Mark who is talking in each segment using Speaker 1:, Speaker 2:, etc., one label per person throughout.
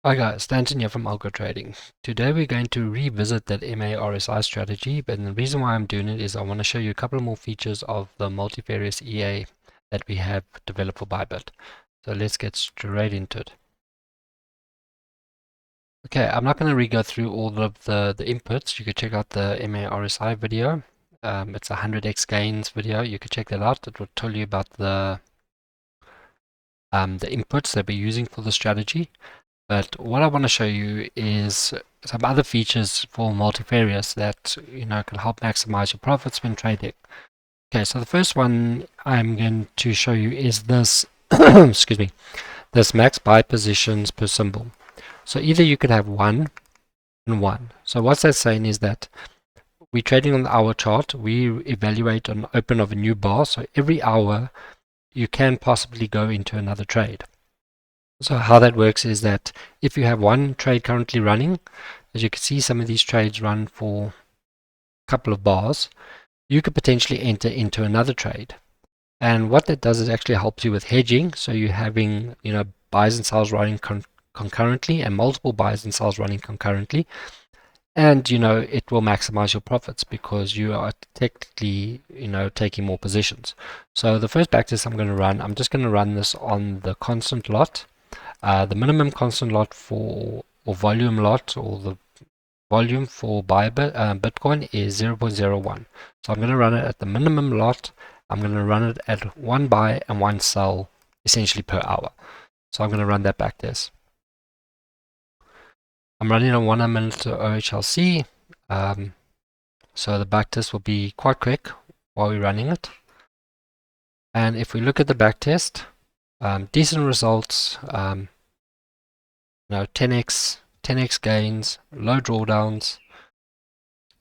Speaker 1: Hi guys, Stanton here from AlgoTrading. Today we're going to revisit that MA RSI strategy, but the reason why I'm doing it is I want to show you a couple more features of the Multifarious EA that we have developed for BYBIT. So let's get straight into it. Okay, I'm not going to re-go through all of the inputs. You can check out the MA RSI video. It's a 100x gains video. You can check that out. It will tell you about the inputs that we're using for the strategy. But what I want to show you is some other features for multifarious that can help maximize your profits when trading. Okay, so the first one I'm going to show you is this excuse me, this max buy positions per symbol. So either you could have 1 and 1. So what's that saying is that we're trading on the hour chart. We evaluate on open of a new bar. So every hour you can possibly go into another trade. So how that works is that if you have one trade currently running, as you can see, some of these trades run for a couple of bars, you could potentially enter into another trade. And what that does is actually helps you with hedging. So you're having, buys and sells running concurrently and multiple buys and sells running concurrently. And, it will maximize your profits because you are technically, taking more positions. So the first backtest I'm going to run, I'm just going to run this on the constant lot. The minimum constant lot or volume lot, or the volume for Bitcoin is 0.01. So I'm going to run it at the minimum lot. I'm going to run it at 1 buy and 1 sell essentially per hour. So I'm going to run that backtest. I'm running on 1 minute OHLC. So the backtest will be quite quick while we're running it. And if we look at the backtest, decent results, 10x gains, low drawdowns,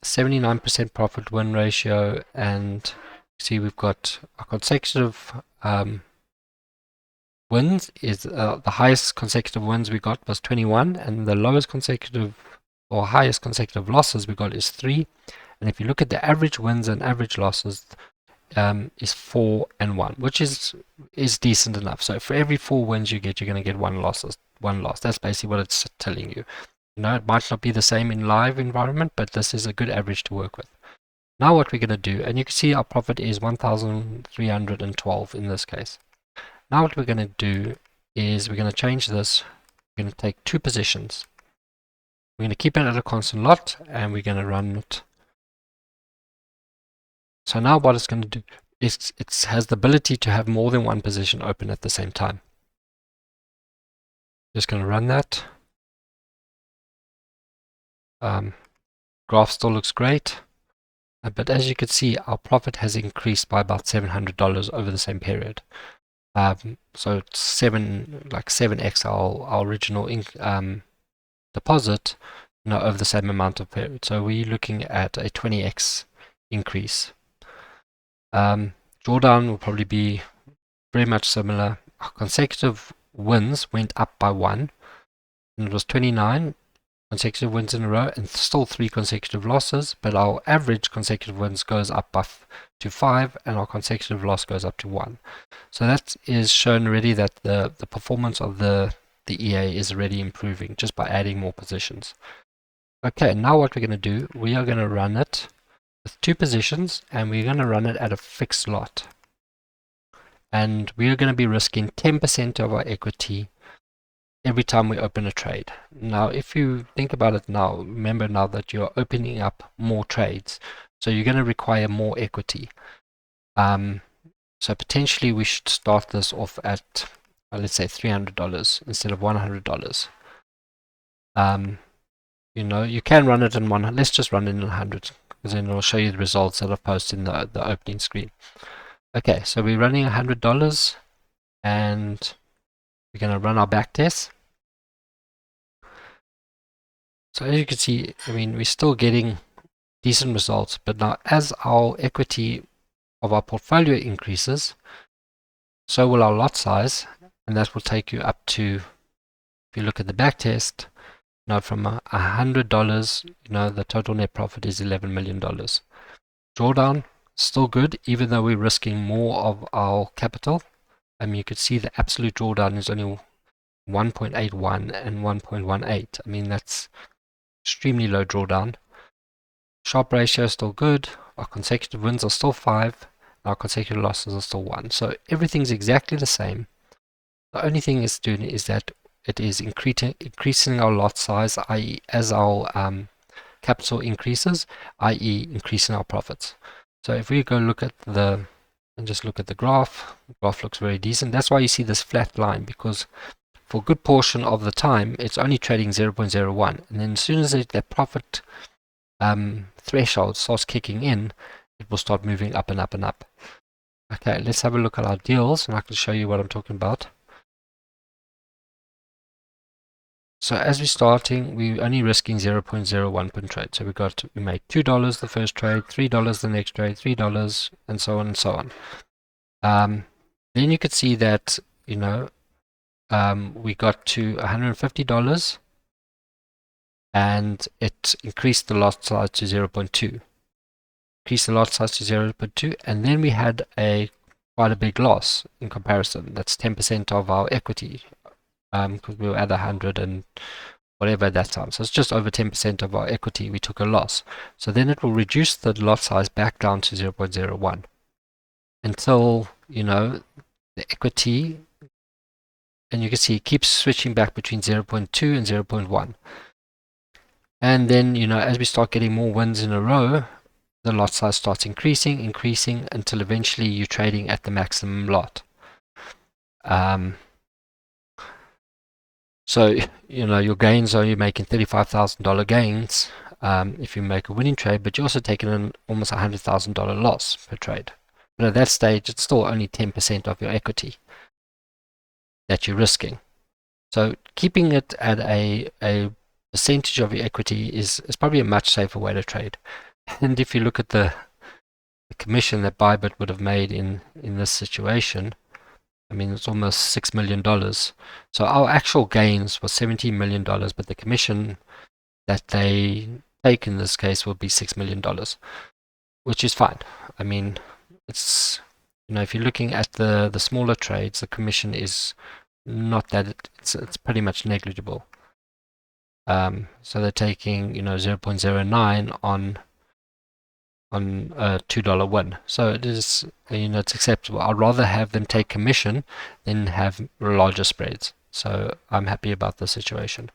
Speaker 1: 79% profit win ratio, and see we've got a consecutive wins is the highest consecutive wins we got was 21, and the lowest consecutive or highest consecutive losses we got is 3. And if you look at the average wins and average losses, is 4 and 1, which is decent enough. So for every 4 wins you get, you're going to get 1 loss. That's basically what it's telling you. It might not be the same in live environment, but this is a good average to work with. Now what we're going to do, and you can see our profit is 1,312 in this case. Now what we're going to do is we're going to change this. We're going to take 2 positions. We're going to keep it at a constant lot, and we're going to run it. So now what it's going to do is it has the ability to have more than 1 position open at the same time. Just going to run that. Graph still looks great, but as you can see, our profit has increased by about $700 over the same period. So it's 7x our original deposit, over the same amount of period. So we're looking at a 20x increase. Drawdown will probably be very much similar. Our consecutive wins went up by 1, and it was 29 consecutive wins in a row, and still 3 consecutive losses, but our average consecutive wins goes up to 5, and our consecutive loss goes up to 1. So that is shown already that the performance of the EA is already improving just by adding more positions. Okay, now what we're going to do, we are going to run it with 2 positions, and we're going to run it at a fixed lot. And we are going to be risking 10% of our equity every time we open a trade. Now, if you think about it now, remember now that you're opening up more trades, so you're going to require more equity. So potentially we should start this off at, let's say $300 instead of $100. You can run it in 100. Let's just run it in 100, because then it'll show you the results that I've posted in the opening screen. Okay, so we're running $100, and we're going to run our backtest. So as you can see, we're still getting decent results, but now as our equity of our portfolio increases, so will our lot size, and that will take you up to, if you look at the backtest, from $100, the total net profit is $11 million. Drawdown, still good, even though we're risking more of our capital. You could see the absolute drawdown is only 1.81 and 1.18. I mean, that's extremely low drawdown. Sharp ratio is still good. Our consecutive wins are still 5. Our consecutive losses are still 1. So everything's exactly the same. The only thing it's doing is that it is increasing our lot size, i.e. as our capital increases, i.e. increasing our profits. So if we go look at and just look at the graph looks very decent. That's why you see this flat line, because for a good portion of the time it's only trading 0.01, and then as soon as that profit threshold starts kicking in, it will start moving up and up and up. Okay, let's have a look at our deals, and I can show you what I'm talking about. So as we're starting, we're only risking 0.01 per trade. So we make $2 the first trade, $3 the next trade, $3, and so on and so on. Then you could see that, you know, we got to $150, and it increased the lot size to 0.2. Increased the lot size to 0.2, and then we had quite a big loss in comparison. That's 10% of our equity, because we were at 100 and whatever at that time. So it's just over 10% of our equity we took a loss. So then it will reduce the lot size back down to 0.01 until, you know, the equity, and you can see it keeps switching back between 0.2 and 0.1. And then, you know, as we start getting more wins in a row, the lot size starts increasing until eventually you're trading at the maximum lot. So, you know, your gains are, you're making $35,000 gains if you make a winning trade, but you're also taking an almost $100,000 loss per trade. But at that stage, it's still only 10% of your equity that you're risking. So keeping it at a percentage of your equity is probably a much safer way to trade. And if you look at the commission that BYBIT would have made in this situation, I mean, it's almost $6 million. So our actual gains was $17 million, but the commission that they take in this case will be $6 million, which is fine. I mean, it's, you know, if you're looking at the smaller trades, the commission is not that, it's pretty much negligible. So they're taking, you know, 0.09 on a $2 win. So it is, you know, it's acceptable. I'd rather have them take commission than have larger spreads. So I'm happy about the situation.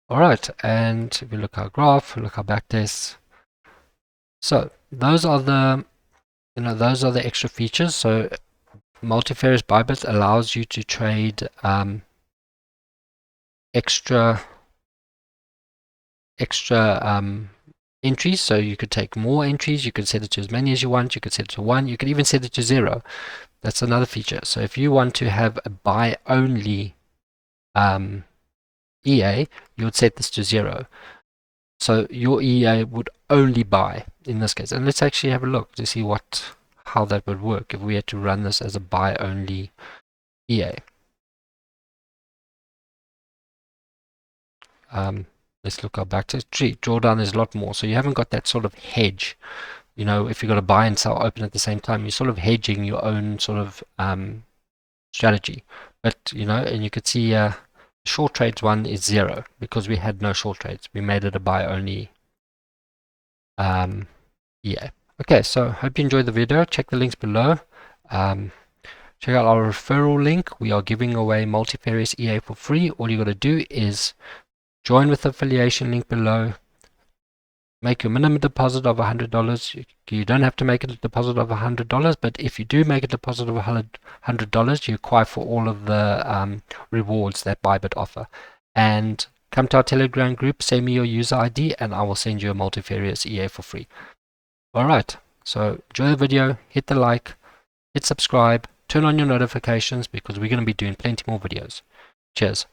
Speaker 1: All right, and if we look at our graph, look at our backtests. So those are the, you know, those are the extra features. So Multifarious BYBIT allows you to trade extra entries. So you could take more entries, you could set it to as many as you want, you could set it to 1, you could even set it to 0. That's another feature. So if you want to have a buy only EA, you would set this to 0. So your EA would only buy in this case. And let's actually have a look to see how that would work if we had to run this as a buy only EA. Let's look our back to drawdown is a lot more. So you haven't got that sort of hedge. You know, if you've got to buy and sell open at the same time, you're sort of hedging your own sort of strategy. But, you know, and you could see short trades one is 0 because we had no short trades. We made it a buy only EA. Okay, so hope you enjoyed the video. Check the links below. Check out our referral link. We are giving away Multifarious EA for free. All you got to do is join with the affiliation link below. Make your minimum deposit of $100. You don't have to make a deposit of $100, but if you do make a deposit of $100, you acquire for all of the rewards that BYBIT offer. And come to our Telegram group, send me your user ID, and I will send you a Multifarious EA for free. Alright, so enjoy the video, hit the like, hit subscribe, turn on your notifications because we're going to be doing plenty more videos. Cheers.